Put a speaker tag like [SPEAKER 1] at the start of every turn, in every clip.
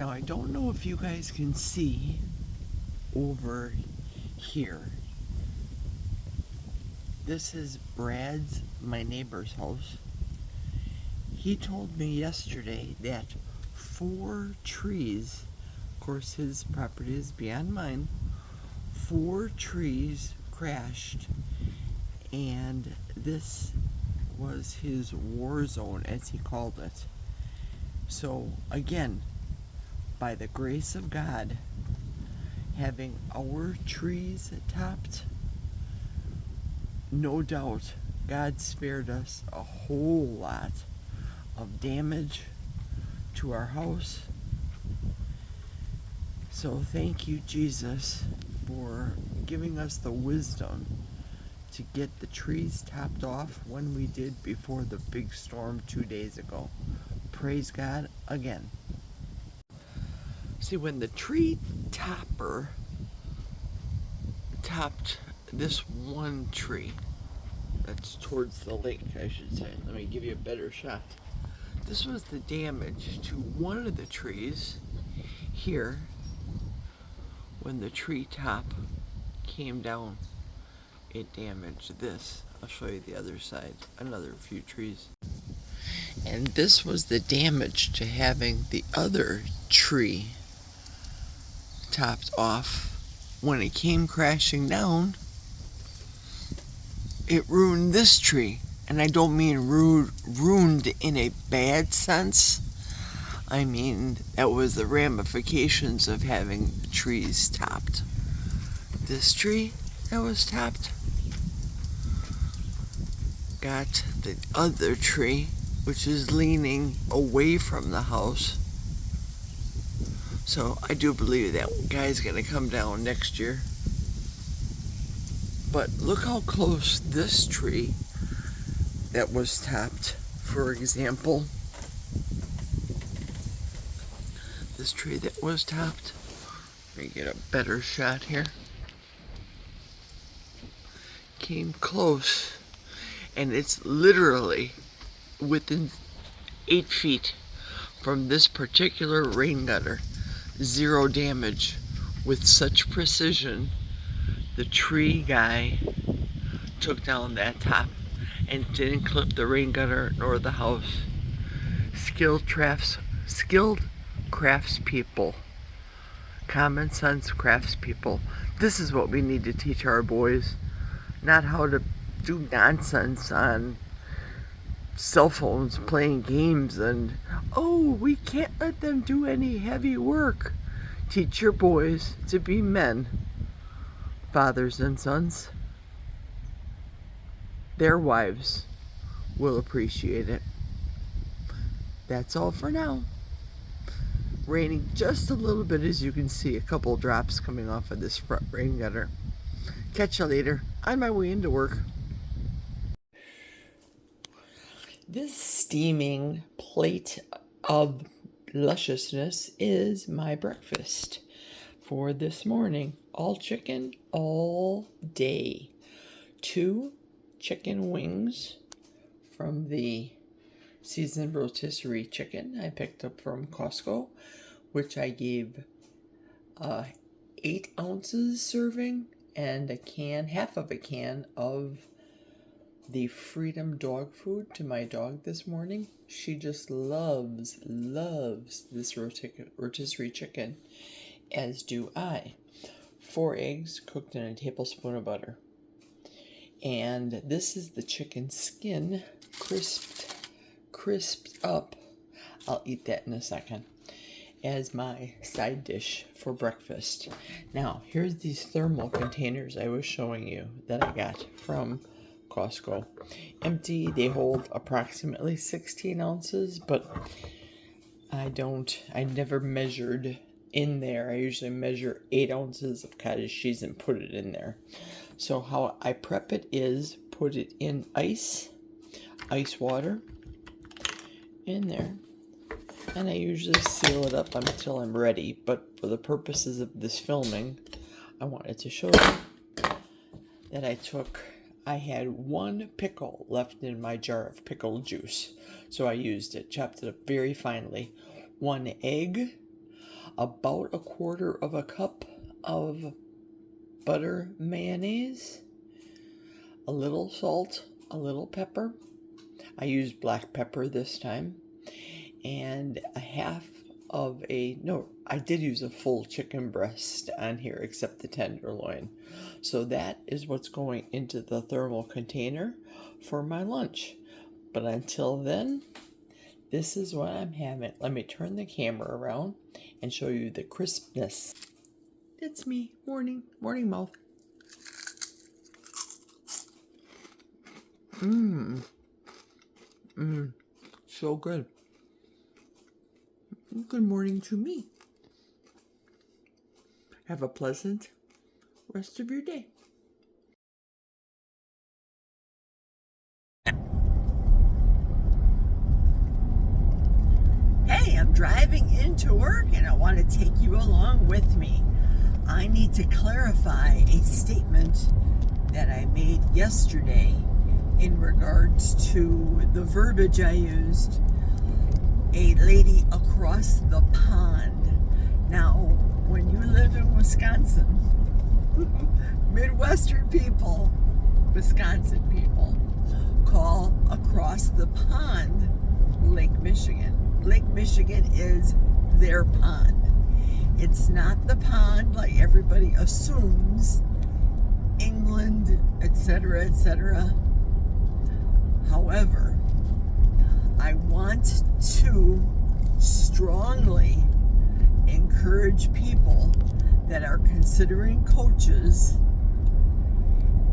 [SPEAKER 1] Now, I don't know if you guys can see over here. This is Brad's, my neighbor's house. He told me yesterday that 4 trees, of course his property is beyond mine, 4 trees crashed, and this was his war zone, as he called it. So again, by the grace of God, having our trees topped, no doubt God spared us a whole lot of damage to our house. So thank you, Jesus, for giving us the wisdom to get the trees topped off when we did before the big storm 2 days ago. Praise God again. See, when the tree topper topped this one tree, that's towards the lake, I should say. Let me give you a better shot. This was the damage to one of the trees here when the tree top came down. It damaged this. I'll show you the other side, another few trees. And this was the damage to having the other tree topped off. When it came crashing down, it ruined this tree. And I don't mean ruined in a bad sense. I mean, that was the ramifications of having the trees topped. This tree that was topped got the other tree, which is leaning away from the house. So I do believe that guy's gonna come down next year. But look how close this tree that was topped, for example, this tree that was topped, let me get a better shot here, came close, and it's literally within 8 feet from this particular rain gutter. 0 damage. With such precision, the tree guy took down that top and didn't clip the rain gutter nor the house. Skilled craftspeople, common sense craftspeople. This is what we need to teach our boys, not how to do nonsense on cell phones playing games and, oh, we can't let them do any heavy work. Teach your boys to be men, fathers and sons. Their wives will appreciate it. That's all for now. Raining just a little bit, as you can see, a couple drops coming off of this front rain gutter. Catch you later on my way into work. This steaming plate of lusciousness is my breakfast for this morning. All chicken, all day. 2 chicken wings from the seasoned rotisserie chicken I picked up from Costco, which I gave 8 ounces serving and half of a can of the Freedom dog food to my dog this morning. She just loves this rotisserie chicken, as do I. 4 eggs cooked in a tablespoon of butter. And this is the chicken skin crisped up. I'll eat that in a second as my side dish for breakfast. Now, here's these thermal containers I was showing you that I got from Costco. Empty, they hold approximately 16 ounces, but I never measured in there. I usually measure 8 ounces of cottage cheese and put it in there. So how I prep it is put it in ice water in there, and I usually seal it up until I'm ready, but for the purposes of this filming, I wanted to show you that I had 1 pickle left in my jar of pickle juice, so I used it, chopped it up very finely. 1 egg, about 1/4 of a cup of butter mayonnaise, a little salt, a little pepper. I used black pepper this time, and I did use a full chicken breast on here except the tenderloin. So that is what's going into the thermal container for my lunch. But until then, this is what I'm having. Let me turn the camera around and show you the crispness. It's me, morning mouth. So good. Good morning to me. Have a pleasant rest of your day. Hey, I'm driving into work and I want to take you along with me. I need to clarify a statement that I made yesterday in regards to the verbiage I used, a lady across the pond. Now, when you live in Wisconsin, Midwestern people, Wisconsin people, call across the pond Lake Michigan. Lake Michigan is their pond. It's not the pond like everybody assumes, England, etc., etc. However, I want to strongly encourage people that are considering coaches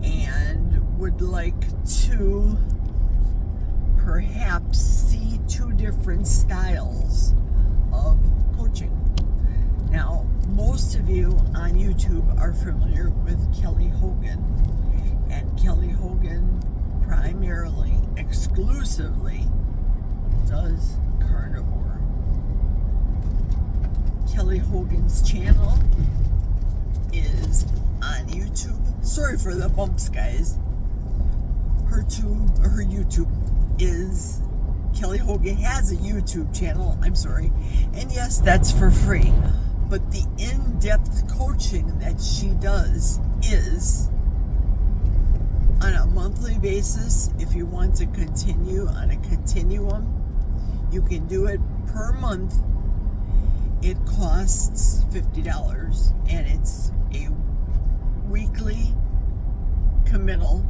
[SPEAKER 1] and would like to perhaps see two different styles of coaching. Now, most of you on YouTube are familiar with Kelly Hogan, and Kelly Hogan primarily, exclusively does carnivore. Kelly Hogan's channel is on YouTube. Sorry for the bumps, guys. Her YouTube is, Kelly Hogan has a YouTube channel, I'm sorry. And yes, that's for free. But the in-depth coaching that she does is on a monthly basis. If you want to continue on a continuum, you can do it per month. It costs $50, and it's a weekly committal.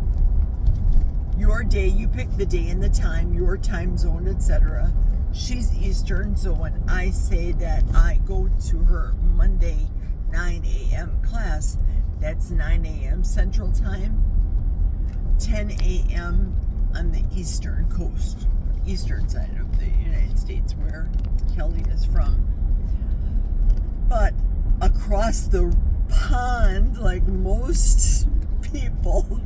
[SPEAKER 1] Your day, you pick the day and the time, your time zone, etc. She's Eastern, so when I say that I go to her Monday 9 a.m. class, that's 9 a.m. Central Time, 10 a.m. on the eastern coast, eastern side of the United States, where Kelly is from. But across the pond, like most people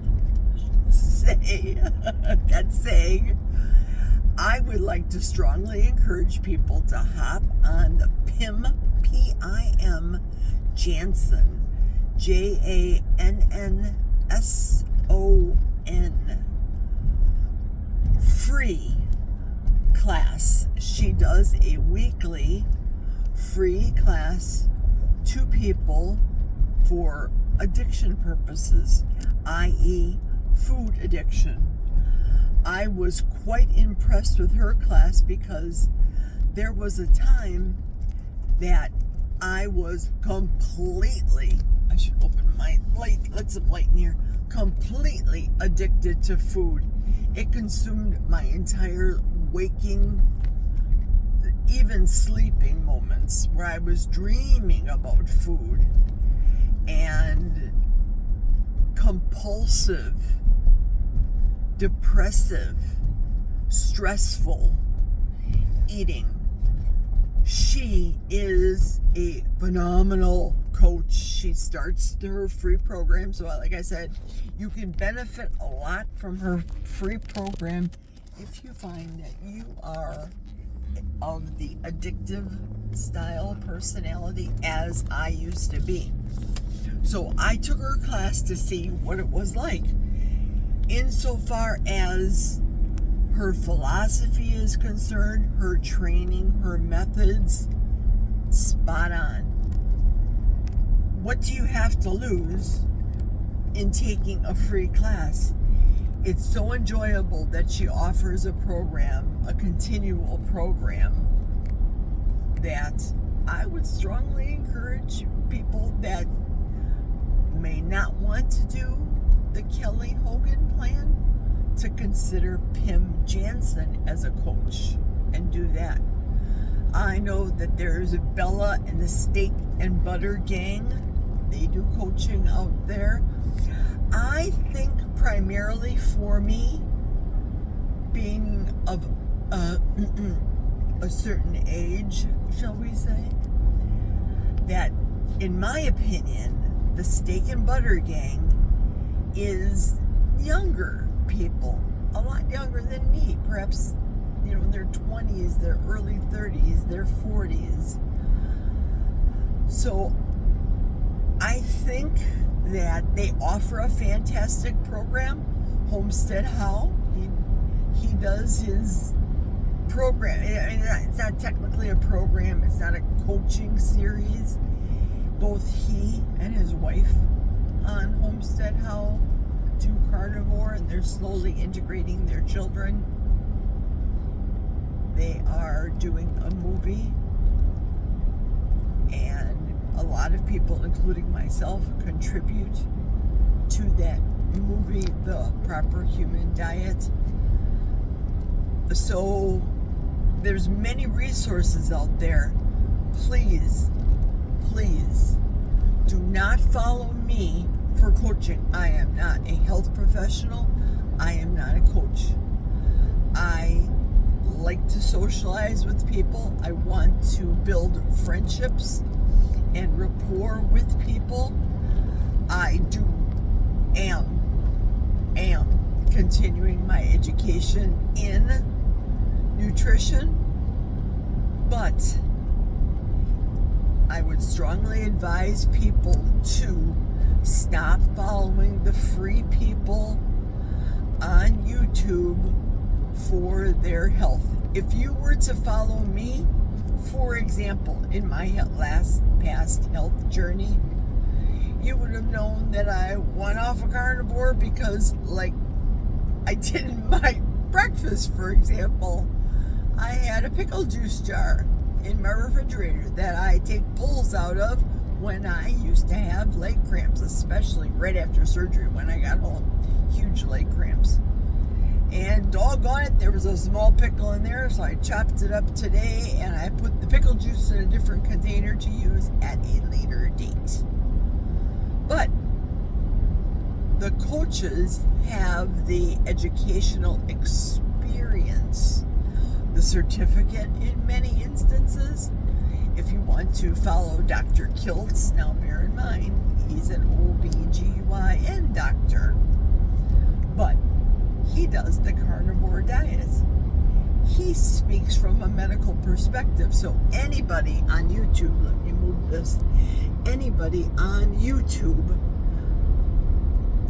[SPEAKER 1] say, that's saying, I would like to strongly encourage people to hop on the PIM, P-I-M, Janson, J-A-N-N-S-O-N, free class. She does a weekly free class to people for addiction purposes, i.e., food addiction. I was quite impressed with her class because there was a time that I was completely, I should open my light, let some light in here, completely addicted to food. It consumed my entire waking, even sleeping moments where I was dreaming about food, and compulsive, depressive, stressful eating. She is a phenomenal coach. She starts her free program. So like I said, you can benefit a lot from her free program if you find that you are of the addictive style personality, as I used to be. So I took her class to see what it was like. Insofar as her philosophy is concerned, her training, her methods, spot on. What do you have to lose in taking a free class? It's so enjoyable that she offers a program, a continual program, that I would strongly encourage people that may not want to do the Kelly Hogan plan to consider Pim Jansen as a coach and do that. I know that there's Bella and the Steak and Butter Gang. They do coaching out there. I think primarily for me, being of a certain age, shall we say, that in my opinion, the Steak and Butter Gang is younger people, a lot younger than me, perhaps, in their 20s, their early 30s, their 40s. So I think that they offer a fantastic program. Homestead How, he does his program. I mean, it's not technically a program, it's not a coaching series. Both he and his wife on Homestead How do carnivore, and they're slowly integrating their children. They are doing a movie, and a lot of people, including myself, contribute to that movie, The Proper Human Diet. So there's many resources out there. Please do not follow me for coaching. I am not a health professional. I am not a coach. I like to socialize with people. I want to build friendships and rapport with people. I am continuing my education in nutrition, but I would strongly advise people to stop following the free people on YouTube for their health. If you were to follow me, for example, in my past health journey, you would have known that I went off a carnivore because, like I did in my breakfast, for example, I had a pickle juice jar in my refrigerator that I take pulls out of when I used to have leg cramps, especially right after surgery when I got home. Huge leg cramps. And doggone it, there was a small pickle in there, so I chopped it up today and I put the pickle juice in a different container to use at a later date. But the coaches have the educational experience, the certificate in many instances. If you want to follow Dr. Kiltz, now bear in mind, he's an OBGYN doctor, but he does the carnivore diet. He speaks from a medical perspective. So anybody on YouTube, let me move this, anybody on YouTube,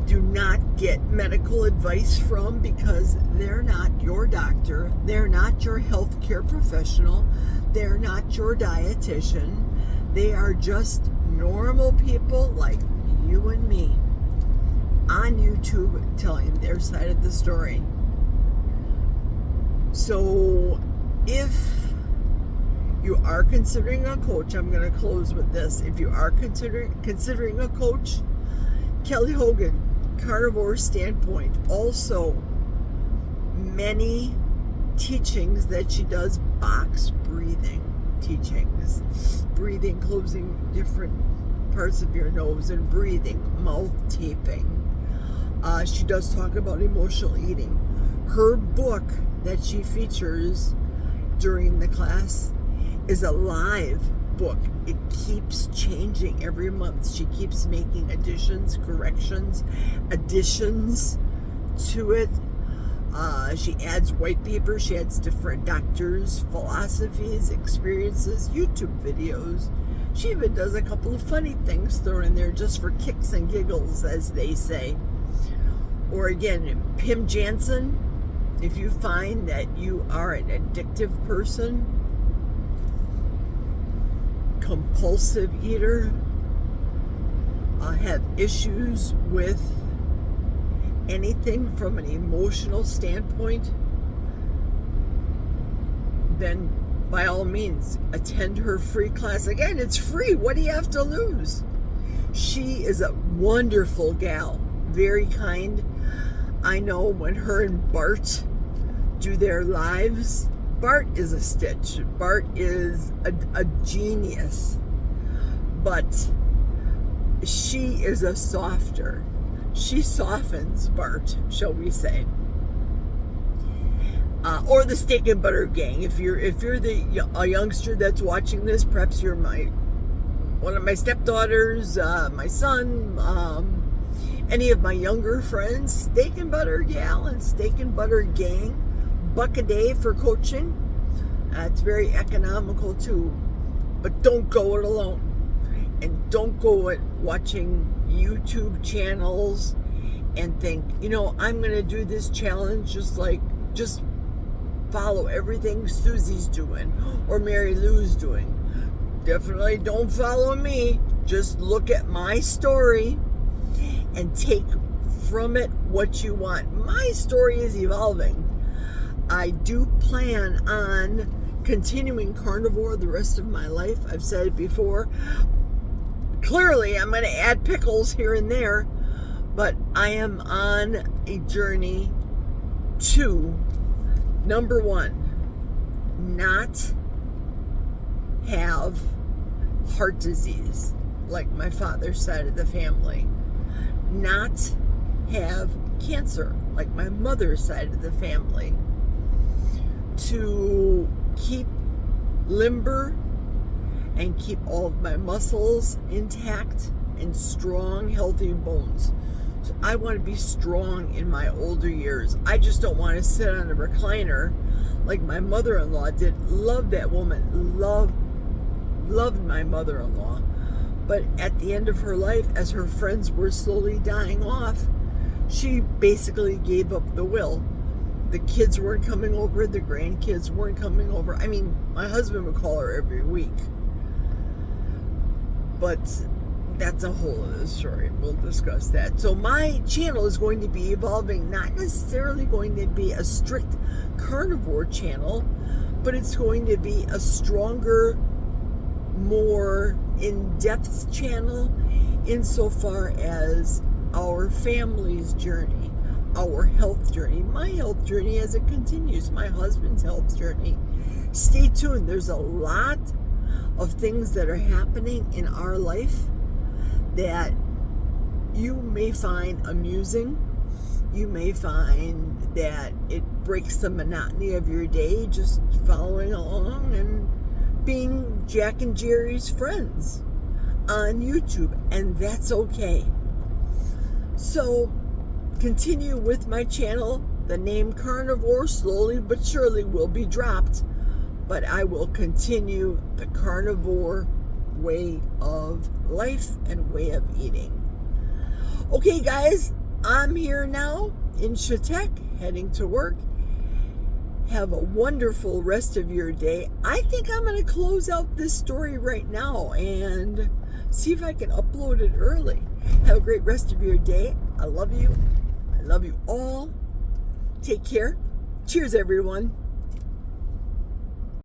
[SPEAKER 1] do not get medical advice from, because they're not your doctor, they're not your healthcare professional, they're not your dietitian, they are just normal people like you and me on YouTube telling their side of the story. So if you are considering a coach, I'm going to close with this. If you are considering a coach, Kelly Hogan, Carnivore Standpoint, also many teachings that she does, box breathing teachings, breathing, closing different parts of your nose and breathing, mouth taping. She does talk about emotional eating. Her book that she features during the class is a live book. It keeps changing every month. She keeps making additions, corrections, additions to it. She adds white paper. She adds different doctors' philosophies, experiences, YouTube videos. She even does a couple of funny things thrown in there just for kicks and giggles, as they say. Or again, Pim Jansen, if you find that you are an addictive person, compulsive eater, have issues with anything from an emotional standpoint, then by all means attend her free class. Again, it's free. What do you have to lose? She is a wonderful gal, very kind. I know when her and Bart do their lives, Bart is a stitch. Bart is a genius, but she is a softer. She softens Bart, shall we say, or the Steak and Butter Gang. If you're a youngster that's watching this, perhaps you're one of my stepdaughters, my son, any of my younger friends. Steak and Butter Gal and Steak and Butter Gang, $1 a day for coaching. It's very economical too, but don't go it alone. And don't go at watching YouTube channels and think, I'm going to do this challenge just follow everything Susie's doing or Mary Lou's doing. Definitely don't follow me. Just look at my story and take from it what you want. My story is evolving. I do plan on continuing carnivore the rest of my life. I've said it before. Clearly, I'm going to add pickles here and there, but I am on a journey to, number one, not have heart disease like my father's side of the family, not have cancer like my mother's side of the family, to keep limber and keep all of my muscles intact and strong, healthy bones. So I want to be strong in my older years. I just don't want to sit on a recliner like my mother-in-law did. Love that woman. Loved my mother-in-law. But at the end of her life, as her friends were slowly dying off, she basically gave up the will. The kids weren't coming over. The grandkids weren't coming over. I mean, my husband would call her every week. But that's a whole other story. We'll discuss that. So my channel is going to be evolving, not necessarily going to be a strict carnivore channel, but it's going to be a stronger, more in-depth channel insofar as our family's journey, our health journey, my health journey as it continues, my husband's health journey. Stay tuned. There's a lot of things that are happening in our life that you may find amusing. You may find that it breaks the monotony of your day just following along and being Jack and Jerry's friends on YouTube, and that's okay. So continue with my channel. The name Carnivore slowly but surely will be dropped, but I will continue the carnivore way of life and way of eating. Okay, guys, I'm here now in Chautauqua, heading to work. Have a wonderful rest of your day. I think I'm going to close out this story right now and see if I can upload it early. Have a great rest of your day. I love you. I love you all. Take care. Cheers, everyone.